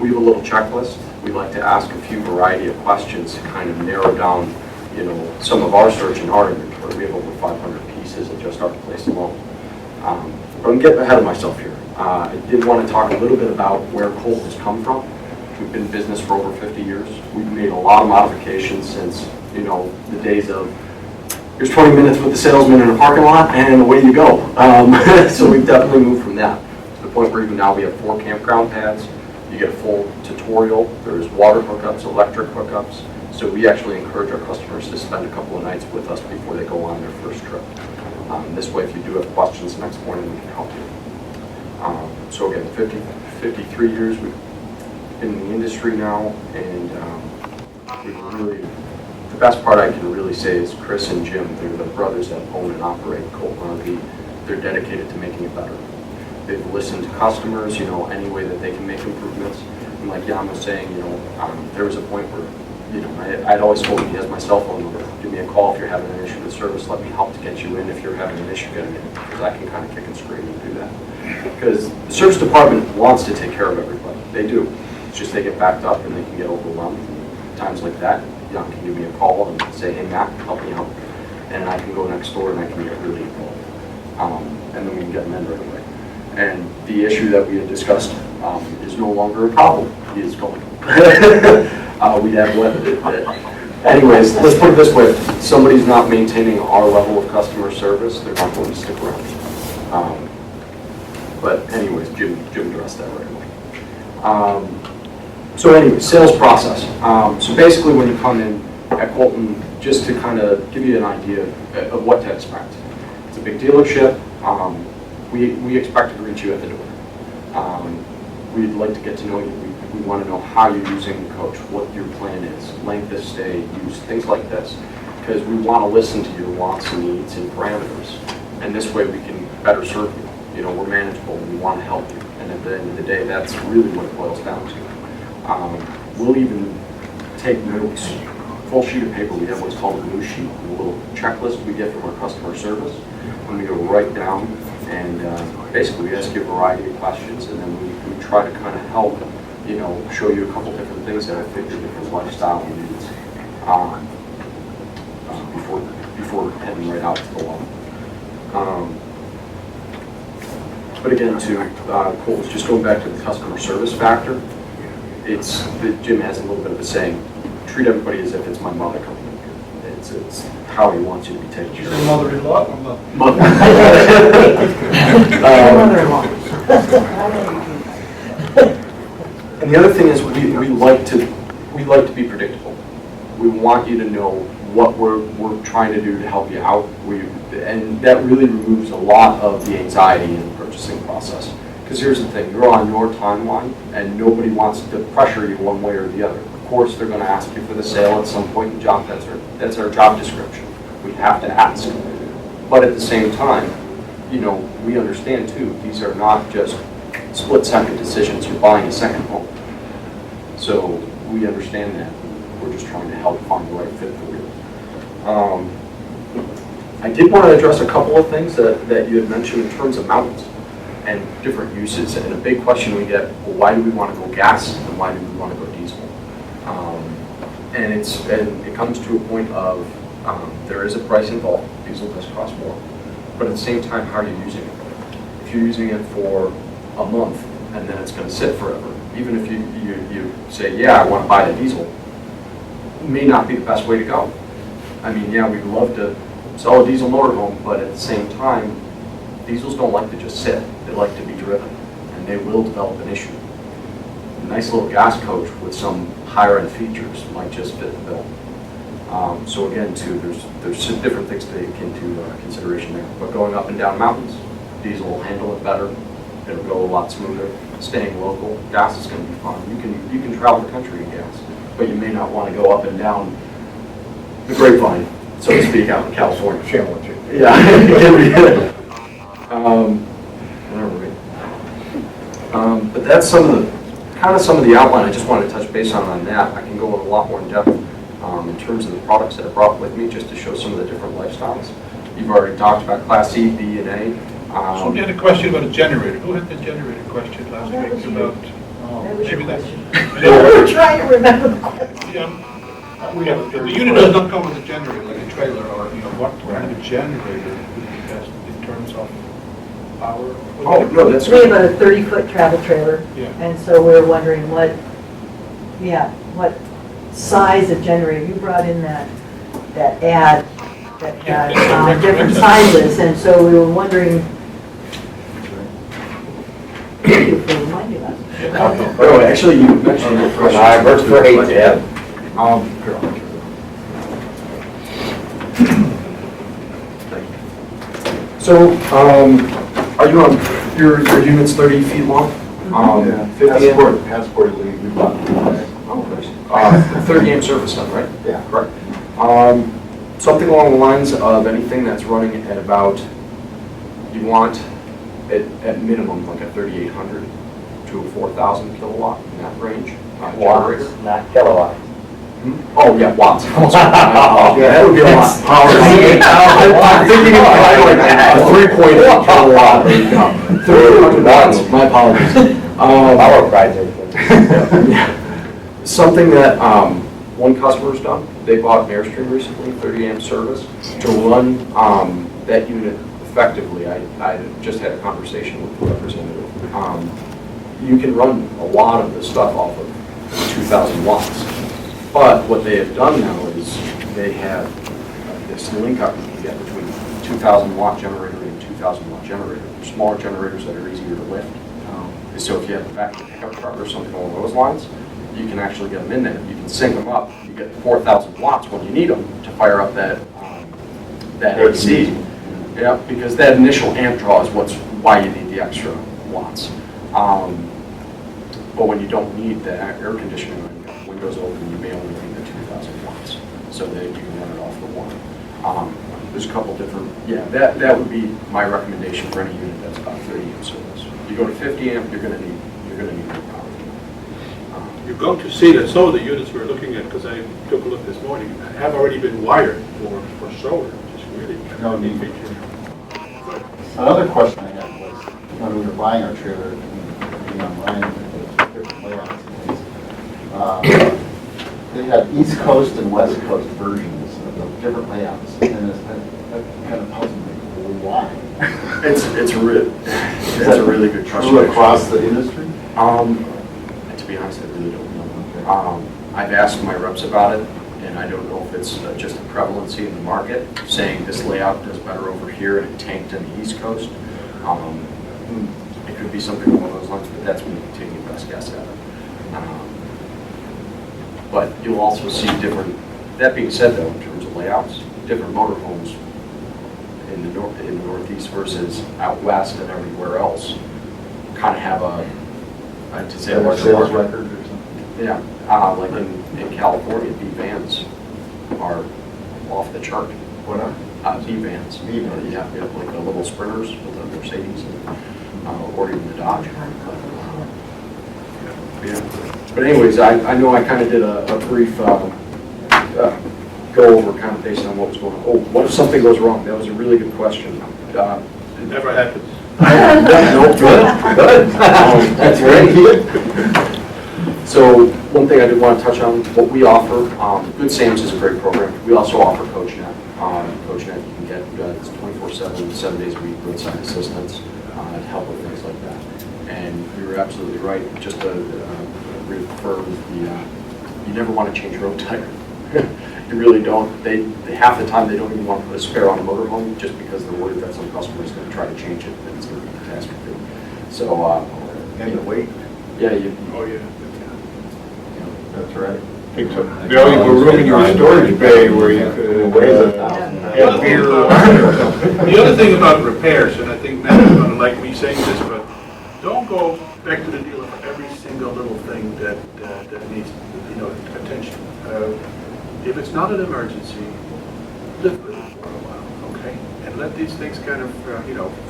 we have a little checklist. We like to ask a few variety of questions to kind of narrow down, some of our search in our inventory. We have over 500 pieces at just our place alone. But I'm getting ahead of myself here. I did want to talk a little bit about where Colton has come from. We've been in business for over 50 years. We've made a lot of modifications since, the days of here's 20 minutes with the salesman in a parking lot and away you go. So we've definitely moved from that to the point where even now we have 4 campground pads. You get a full tutorial. There's water hookups, electric hookups. So we actually encourage our customers to spend a couple of nights with us before they go on their first trip. This way, if you do have questions next morning, we can help you. So again, 53 years we've been in the industry now, and the best part I can really say is Chris and Jim. They're the brothers that own and operate Colton RV. They're dedicated to making it better. They've listened to customers, any way that they can make improvements. And like Jan was saying, there was a point where, I'd always told him he has my cell phone number. Give me a call if you're having an issue with service. Let me help to get you in if you're having an issue getting in, because I can kind of kick and scream and do that. Because the service department wants to take care of everybody. They do. It's just they get backed up and they can get overwhelmed. Times like that, Jan can give me a call and say, hey Matt, help me out. And I can go next door and I can get really involved. And then we can get them in right away. And the issue that we had discussed is no longer a problem. He is going. We'd have weathered it. Anyways, let's put it this way. If somebody's not maintaining our level of customer service, they're not going to stick around. But anyways, Jim addressed that right away. So anyways, sales process. So basically when you come in at Colton, just to kind of give you an idea of what to expect. It's a big dealership. We expect to greet you at the door. We'd like to get to know you. We want to know how you're using the coach, what your plan is, length of stay, use, things like this. Because we want to listen to your wants and needs and parameters. And this way we can better serve you. We're manageable and we want to help you. And at the end of the day, that's really what it boils down to. We'll even take notes, full sheet of paper. We have what's called a news sheet, a little checklist we get from our customer service. And we go right down and basically we ask you a variety of questions, and then we try to kind of help, show you a couple different things that fit your different lifestyle needs before heading right out to the lawn. But again, Cole, just going back to the customer service factor, Jim has a little bit of a saying, treat everybody as if it's my mother coming in. It's how he wants you to be taken care of. Your mother-in-law or mother? Mother-in-law. And the other thing is we like to be predictable. We want you to know what we're trying to do to help you out. And that really removes a lot of the anxiety in the purchasing process. Because here's the thing, you're on your timeline and nobody wants to pressure you one way or the other. Of course they're going to ask you for the sale at some point in the job. That's our job description. We have to ask. But at the same time, we understand too, these are not just split-second decisions. You're buying a second home. So we understand that. We're just trying to help find the right fit for you. I did want to address a couple of things that you had mentioned in terms of mountains and different uses. And a big question we get, well, why do we want to go gas and why do we want to go diesel? And it comes to a point of there is a price involved. Diesel does cost more. But at the same time, how are you using it? If you're using it for a month and then it's going to sit forever, even if you say, yeah, I want to buy the diesel, it may not be the best way to go. I mean, yeah, we'd love to sell a diesel motorhome, but at the same time, diesels don't like to just sit. They like to be driven, and they will develop an issue. A nice little gas coach with some higher-end features might just fit the bill. So again, too, there's some different things to take into consideration there. But going up and down mountains, diesel will handle it better. It'll go a lot smoother. Staying local, gas is going to be fun. You can travel the country in gas, but you may not want to go up and down the grapevine, so to speak, out in California. Challenging. Yeah, it can be. But that's some of the outline I just wanted to touch base on that. I can go a lot more in depth in terms of the products that I brought with me, just to show some of the different lifestyles. You've already talked about Class C, B, and A. Somebody had a question about a generator. Who had the generator question last week about? Maybe that's. We're trying to remember the question. Yeah. We have, the unit does not come with a generator, like a trailer, or, what kind of generator would be best in terms of power? Oh, no, that's We have good. a 30-foot travel trailer, Yeah. and so we're wondering what size of generator. You brought in that ad that had different sizes, and so we were wondering. Thank you for reminding us. Oh, actually, you mentioned it first. I worked for ATM. So, are you on, your unit's 30 feet long? 50 amp? Passport league, we bought it. Oh, nice. 30 amp service then, right? Yeah. Correct. Something along the lines of anything that's running at about, you want at minimum like a 3,800 to a 4,000 kilowatt in that range. Watts, Generator. not kilowatts. Oh, yeah, watts. Yeah, that would be a lot. I'm thinking of like a 3.8 kilowatt. 3,800 watts, my apologies. Power project. Something that one customer's done, they bought an Airstream recently, 30 amp service, to run that unit effectively. I just had a conversation with the representative. You can run a lot of this stuff off of 2,000 watts. But what they have done now is they have this link up you get between 2,000 watt generator and 2,000 watt generator. They're smaller generators that are easier to lift. So if you have a factory pickup truck or something along those lines, you can actually get them in there. You can sync them up. You get 4,000 watts when you need them to fire up that AC. Yeah, because that initial amp draw is why you need the extra watts. But when you don't need the air conditioning, windows open, you may only need the 2,000 watts, so that you can run it off the one. There's a couple different, that would be my recommendation for any unit that's about 30 amp service. You go to 50 amp, you're gonna need more power. You're going to see that some of the units we're looking at, because I took a look this morning, have already been wired for solar, which is really No need. Another question I had was, when we were buying our trailer, and being online, different layouts and things, they had East Coast and West Coast versions of the different layouts, and that kind of puzzled me. Why? It's a really good question. True across the industry? To be honest, I really don't know. I've asked my reps about it, and I don't know if it's just a prevalency in the market, saying this layout does better over here and it tanked in the East Coast. It could be something along those lines, but that's me taking your best guess at it. But you'll also see different, that being said though, in terms of layouts, different motorhomes in the Northeast versus out west and everywhere else kind of have I'd say a larger sales market. record or something? Yeah, like in California, B vans are off the chart. What are? B vans. B vans. Yeah, like the little sprinters with the Mercedes or even the Dodge. Yeah. But anyways, I know I kind of did a brief go over kind of based on what was going on. Oh, what if something goes wrong? That was a really good question. It never happens. No, good. That's great. So one thing I did want to touch on, what we offer, Good Sam's is a great program. We also offer CoachNet. CoachNet, you can get it's 24/7, 7 days a week, roadside assistance to help with things like that. And you were absolutely right. Just to reaffirm, you never want to change road tire. You really don't. They half the time they don't even want to put a spare on a motorhome just because they're worried that some customer is going to try to change it and it's going to be a catastrophe. So And the weight. yeah, Oh, yeah. That's right. The only room in your storage bay where you could have beer or wine or something. The other thing about repairs, and I think Matt is going to like me saying this, but don't go back to the dealer for every single little thing that needs, attention. If it's not an emergency, live with it for a while, okay? And let these things kind of,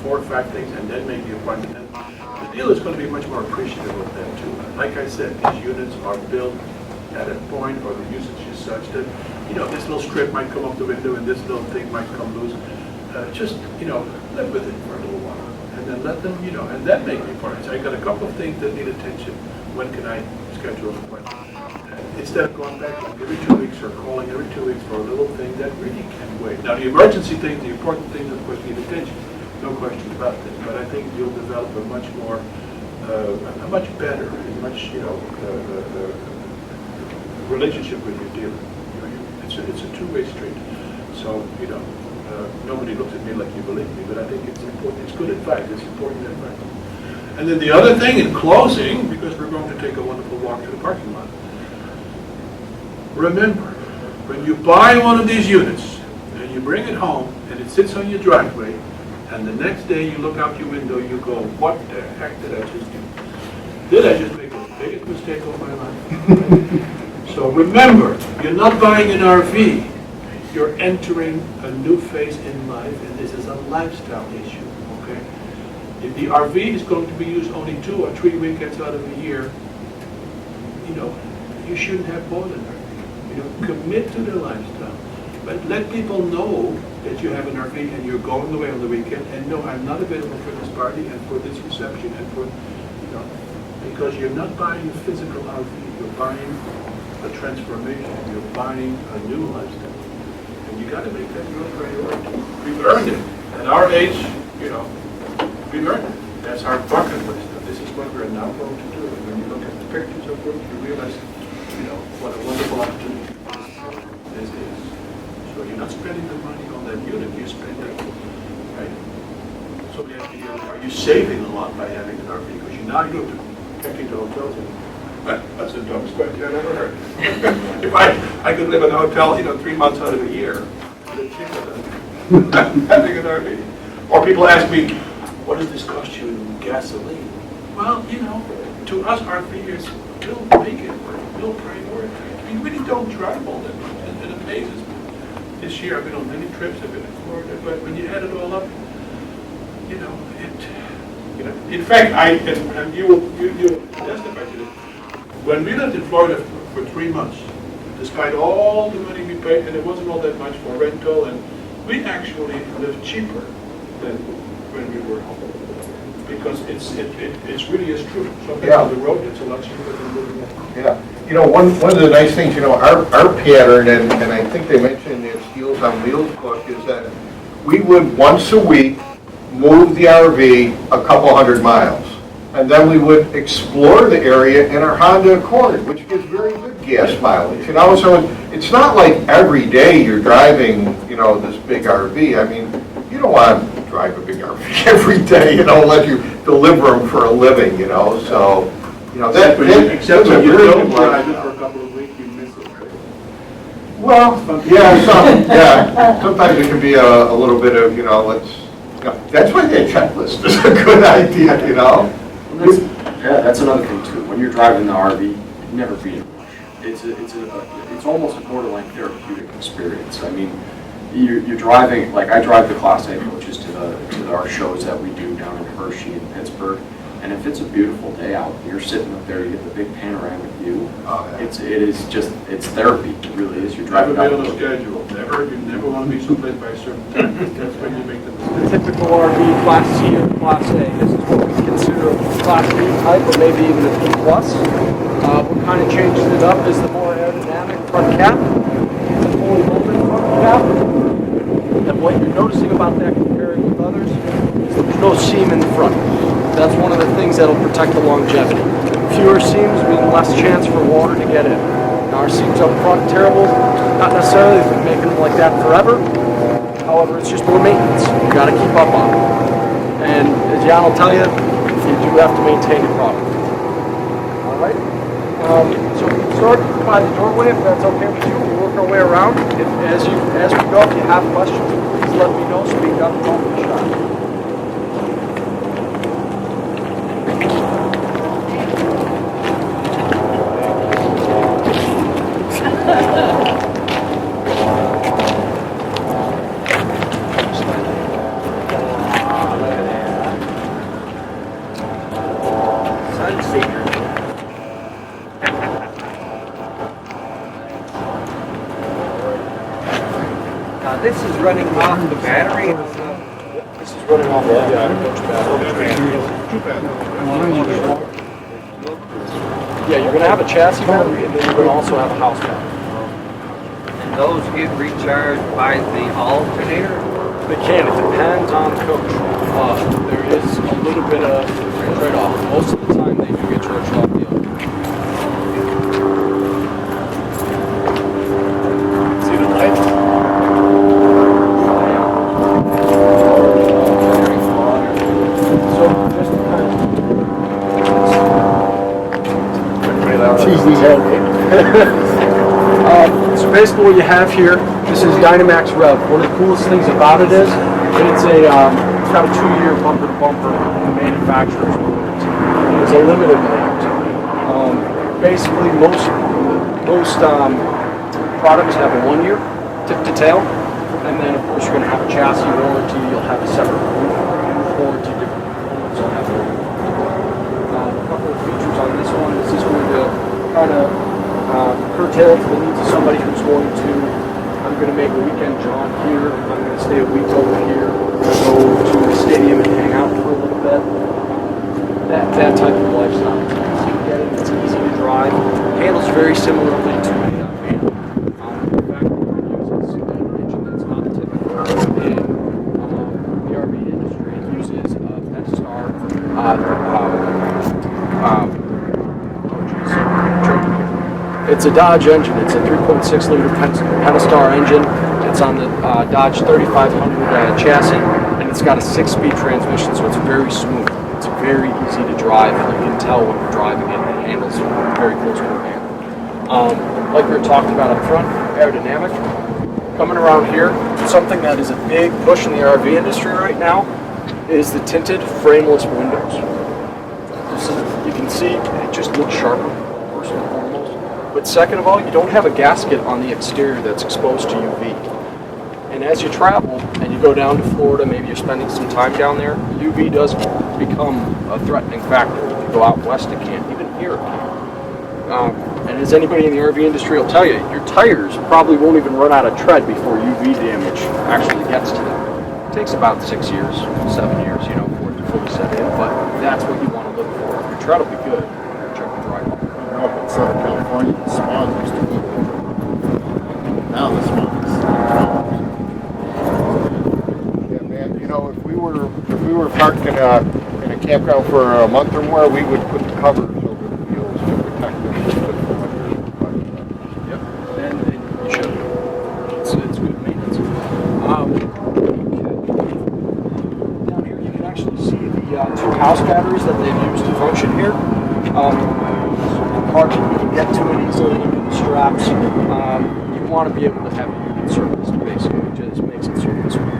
4 or 5 things, and then make the appointment. And the dealer's going to be much more appreciative of that too. Like I said, these units are built at a point, or the usage is such that, this little strip might come up the window and this little thing might come loose. Just, live with it for a little while. And then let them, and then make the appointments. I got a couple of things that need attention. when can I schedule an appointment? Instead of going back like every 2 weeks or calling every 2 weeks for a little thing that really can wait. Now, the emergency things, the important things, of course, need attention. No question about this. But I think you'll develop a much more, a much better, and much, relationship with your dealer. It's a two-way street. So, nobody looks at me like you believe me, but I think it's important. It's good advice. It's important advice. And then the other thing in closing, because we're going to take a wonderful walk to the parking lot. Remember, when you buy one of these units and you bring it home and it sits on your driveway, and the next day you look out your window, you go, what the heck did I just do? Did I just make the biggest mistake of my life? So remember, you're not buying an RV. You're entering a new phase in life, and this is a lifestyle issue, okay? If the RV is going to be used only 2 or 3 weekends out of the year, you shouldn't have bought an RV. Commit to the lifestyle. But let people know that you have an RV and you're going away on the weekend, and no, I'm not available for this party and for this reception and for, because you're not buying a physical RV, you're buying a transformation, you're buying a new lifestyle. And you got to make that your priority. We've earned it. At our age, we've earned it. That's our bucket list. This is what we're now going to do. And when you look at the pictures of it, you realize, what a wonderful opportunity this is. So you're not spending the money on that unit, you're spending, right? So we have to go, are you saving a lot by having an RV? Because you now you have to check into hotels. That's the dumbest question I've ever heard. If I could live in a hotel, 3 months out of the year, it's cheaper than having an RV. Or people ask me, what does this cost you in gasoline? Well, to us, RVers, we'll make it work. We'll prioritize. We really don't drive all that much. It amazes me. This year I've been on many trips. I've been in Florida, but when you add it all up, in fact, and you testify to this. When we lived in Florida for 3 months, despite all the money we paid, and it wasn't all that much for rental, and we actually lived cheaper than when we were home. Because it's really is true. Sometimes on the road, it's a lot cheaper than living at home. Yeah. One of the nice things, our pattern, and I think they mentioned in Heels on Wheels book, is that we would once a week move the RV a couple hundred miles. And then we would explore the area in our Honda Accord, which gives very good gas mileage. So it's not like every day you're driving, this big RV. I mean, you don't want to drive a big RV every day, let you deliver them for a living, so, Except when you don't drive it for a couple of weeks, you miss it, right? Well, sometimes it can be a little bit of, that's why the checklist is a good idea, That's another thing too. When you're driving the RV, you never beat a rush. It's almost a borderline therapeutic experience. I mean, you're driving, like I drive the Class A coaches to our shows that we do down in Hershey and Pittsburgh. And if it's a beautiful day out, you're sitting up there, you get the big panoramic view. It's therapy. It really is. You're driving Never down be on a schedule. You never want to be someplace by a certain time. That's when you make the mistake. Typical RV Class C or Class A. This is what we consider a Class B type, or maybe even a B+. What kind of changes it up is the more aerodynamic front cap. It's a fully open front cap. And what you're noticing about that comparing with others is that there's no seam in the front. That's one of the things that'll protect the longevity. Fewer seams mean less chance for water to get in. Now, our seams up front, terrible. Not necessarily if we make them like that forever. However, it's just more maintenance. You got to keep up on it. And as Jan will tell you, you do have to maintain it properly. All right. So we can start by the doorway if that's okay with you. We'll work our way around. As we go, if you have questions, please let me know so we got the moment to shot. This is running off the battery. This is running off the battery. Two panels. Yeah, you're gonna have a chassis battery, and then you're gonna also have a house battery. And those get recharged by the alternator? They can, it depends on the coach. There is a little bit of trade-off. Most of the time, they do get charged off the other. See the light? So just to kind of... So basically what you have here, this is Dynamax Rev. One of the coolest things about it is that it's got a 2-year bumper-to-bumper manufacturer's warranty. It's a limited warranty. Basically, most products have a 1-year tip-to-tail, and then of course you're going to have a chassis warranty. You'll have a separate roof warranty. Different components will have a couple of features on this one. This is going to kind of curtail to the needs of somebody who's going to, I'm going to make a weekend jaunt here, I'm going to stay a week over here, I'm going to go to the stadium and hang out for a little bit. That type of lifestyle. It's easy to get in, it's easy to drive. Handles very similarly to a van. In fact, it uses an engine that's not typical in the RV industry. It uses a Pentastar it's a Dodge engine. It's a 3.6 liter Pentastar engine. It's on the Dodge 3500 chassis, and it's got a 6-speed transmission, so it's very smooth. It's very easy to drive, and you can tell when you're driving it. It handles very close to a van. Like we were talking about up front, aerodynamic. Coming around here, something that is a big push in the RV industry right now is the tinted frameless windows. So you can see it just looks sharper, first and foremost. But second of all, you don't have a gasket on the exterior that's exposed to UV. And as you travel and you go down to Florida, maybe you're spending some time down there, UV does become a threatening factor. If you go out west, it can't, even here. And as anybody in the RV industry will tell you, your tires probably won't even run out of tread before UV damage actually gets to them. It takes about 6 years, 7 years, for it to fully set in, but that's what you want to look for. Your tread will be good. Check the driveway. Up in Southern California, the smog used to be. Now the smog is. Yeah, man, if we were parked in a campground for a month or more, we would put the covers over the wheels to protect them. Yep, and you should. It's good maintenance. Down here you can actually see the 2 house batteries that they've used to function here. Hard to get to it easily, the straps. You want to be able to have it unit serviced, basically, just makes it serviceable.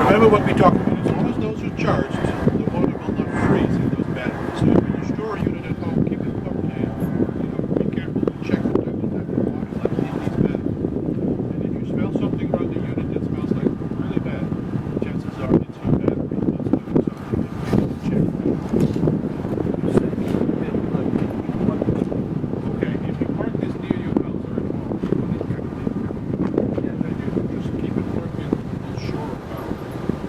Remember what we talked about, as long as those are charged, the motor will not freeze in those batteries. So when you store a unit at home, keep it plugged in, be careful to check the water level in these batteries. And if you smell something around the unit that smells like really bad, chances are it's your battery that's doing something that you need to check. Okay, if you park this near your house or at home, then you just keep it plugged in and shore of power.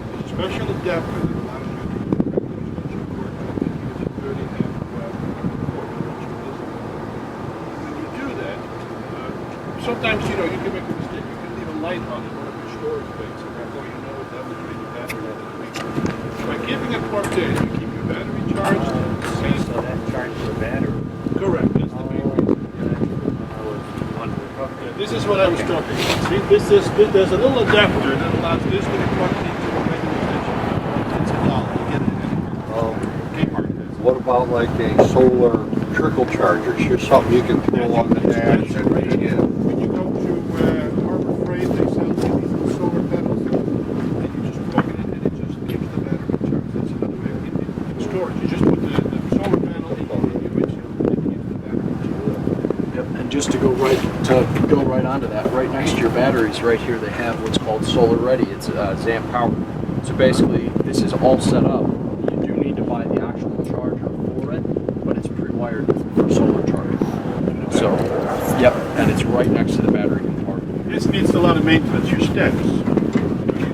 There's a special adapter that allows you to let you work with a 30 amp well when you do that, sometimes you can make a mistake. You can leave a light on in one of your storage bays, and therefore you know that was when your battery had a leak. By keeping it plugged in, you keep your battery charged. So that charges the battery. Correct, that's the main reason. Yeah, this is what I was talking about. See, there's a little adapter that allows this to be plugged into a regular extension. It's $1. You get it at Kmart. What about like a solar trickle charger? Here's something you can throw on the dash and bring it in. When you go to Harbor Freight, they sell these little solar panels, and you just plug it in, and it just keeps the battery charged. That's another way in storage. You just put the solar panel in your windshield, and it keeps the battery charged. Yep, and just to go right onto that, right next to your batteries, right here, they have what's called Solar Ready. It's ZAMP power. So basically, this is all set up. You do need to buy the actual charger for it, but it's pre-wired for solar charging. So, yep, and it's right next to the battery compartment. This needs a lot of maintenance. Your steps. You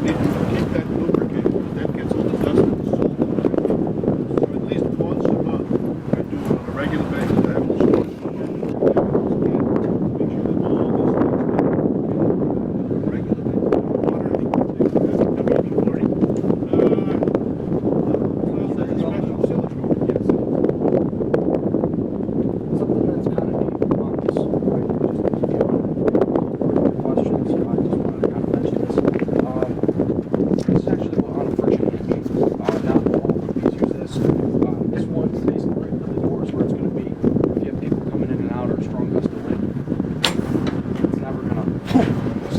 need to keep that lubricated. That gets all the dust and the salt. So at least once a month, I do it on a regular basis.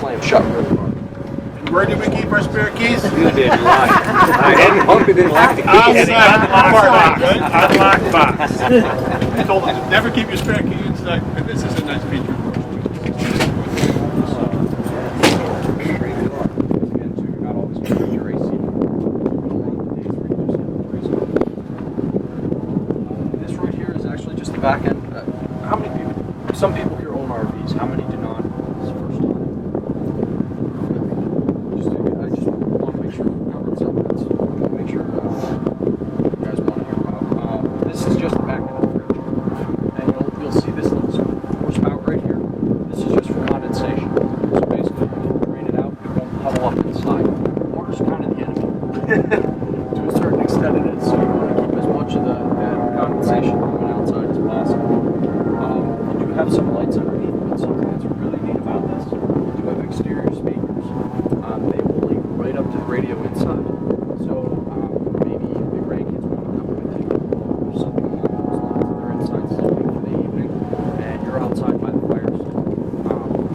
slam shut really hard. And where did we keep our spare keys? You did right. Hunter didn't like the keys. Unlocked box. I told him, never keep your spare key inside. This is a nice feature. This right here is actually just the back end. How many people? Some people here own RVs. How many do not? This is the first time. I just want to make sure. Make sure you guys want to hear about. This is just the back end of the fridge, and you'll see this little force spout right here. This is just for condensation. So basically, you can drain it out. It won't puddle up inside. Water's kind of the enemy. To a certain extent, it is. So you want to keep as much of that condensation coming outside as possible. You do have some lights underneath, but something that's really neat about this, you do have exterior speakers. They will link right up to the radio inside. So maybe the grandkids want to come with you or something along those lines. They're inside sleeping for the evening, and you're outside by the fire.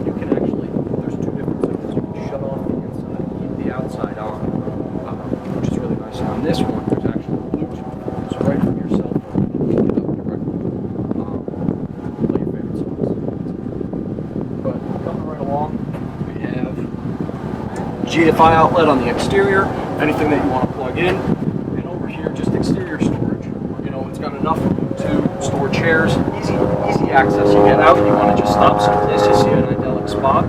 You can actually, there's two different zones. You can shut off the inside, keep the outside on, which is really nice. On this one, there's actually Bluetooth. So right from your cell phone, you can pick it up directly. Play your favorite songs. But coming right along, we have GFI outlet on the exterior, anything that you want to plug in. And over here, just exterior storage. You know, it's got enough room to store chairs, easy access. You get out, you want to just stop someplace, you see an idyllic spot,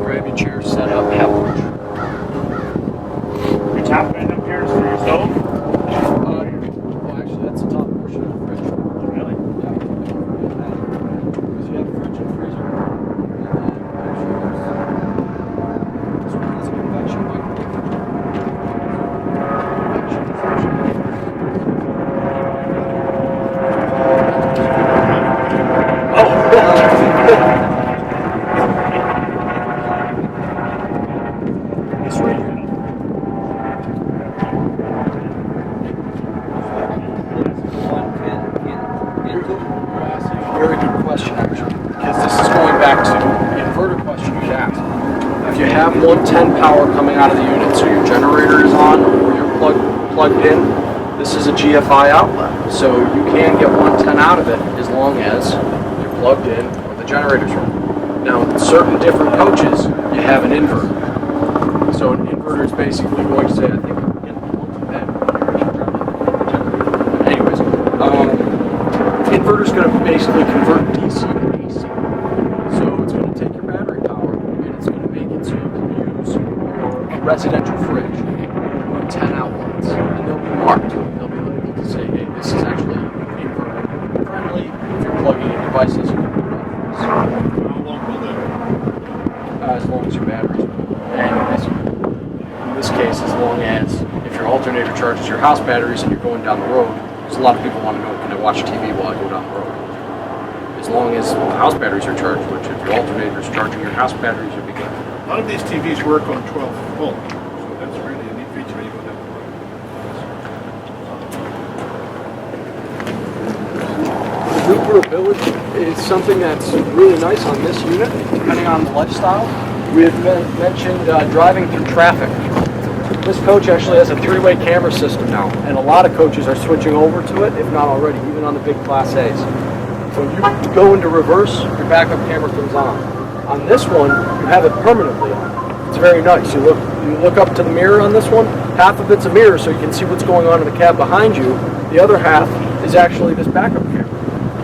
grab your chair, set up, have lunch. Your top end up here is for your stove? Well, actually, that's the top portion of the fridge. Really? Yeah. Because you have fridge and freezer. And then actually there's this one has a convection microwave. Convection is actually This right here. Very good question, actually, because this is going back to the inverter question you asked. If you have 110 power coming out of the unit, so your generator is on or you're plugged in, this is a GFI outlet. So you can get 110 out of it as long as you're plugged in or the generator's running. Now, in certain different coaches, you have an inverter. So an inverter is basically going to say, I think, inverter's going to basically convert DC to AC. So it's going to take your battery power and it's going to make it so you can use a residential fridge with 10 outlets. And they'll be marked. They'll be labeled to say, hey, this is actually inverter friendly. If you're plugging in devices, you can put it on this. How long will that? As long as your battery's full. And in this case, as long as if your alternator charges your house batteries and you're going down the road, because a lot of people want to know, can I watch TV while I go down the road? As long as the house batteries are charged, which if your alternator is charging your house batteries, you'll be good. A lot of these TVs work on 12 volt, so that's really a neat feature when you go down. Maneuverability is something that's really nice on this unit, depending on the lifestyle. We have mentioned driving through traffic. This coach actually has a 3-way camera system now, and a lot of coaches are switching over to it, if not already, even on the big Class A's. So when you go into reverse, your backup camera comes on. On this one, you have it permanently on. It's very nice. You look up to the mirror on this one, half of it's a mirror so you can see what's going on in the cab behind you. The other half is actually this backup camera.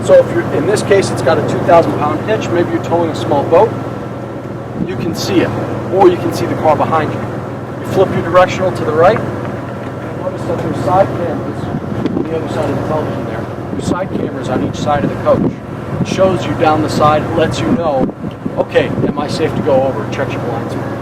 So if you're, in this case, it's got a 2,000-pound hitch, maybe you're towing a small boat, you can see it, or you can see the car behind you. Flip your directional to the right, and notice that there's side cameras on the other side of the television there. There's side cameras on each side of the coach. It shows you down the side, it lets you know, okay, am I safe to go over? Check your blind spot.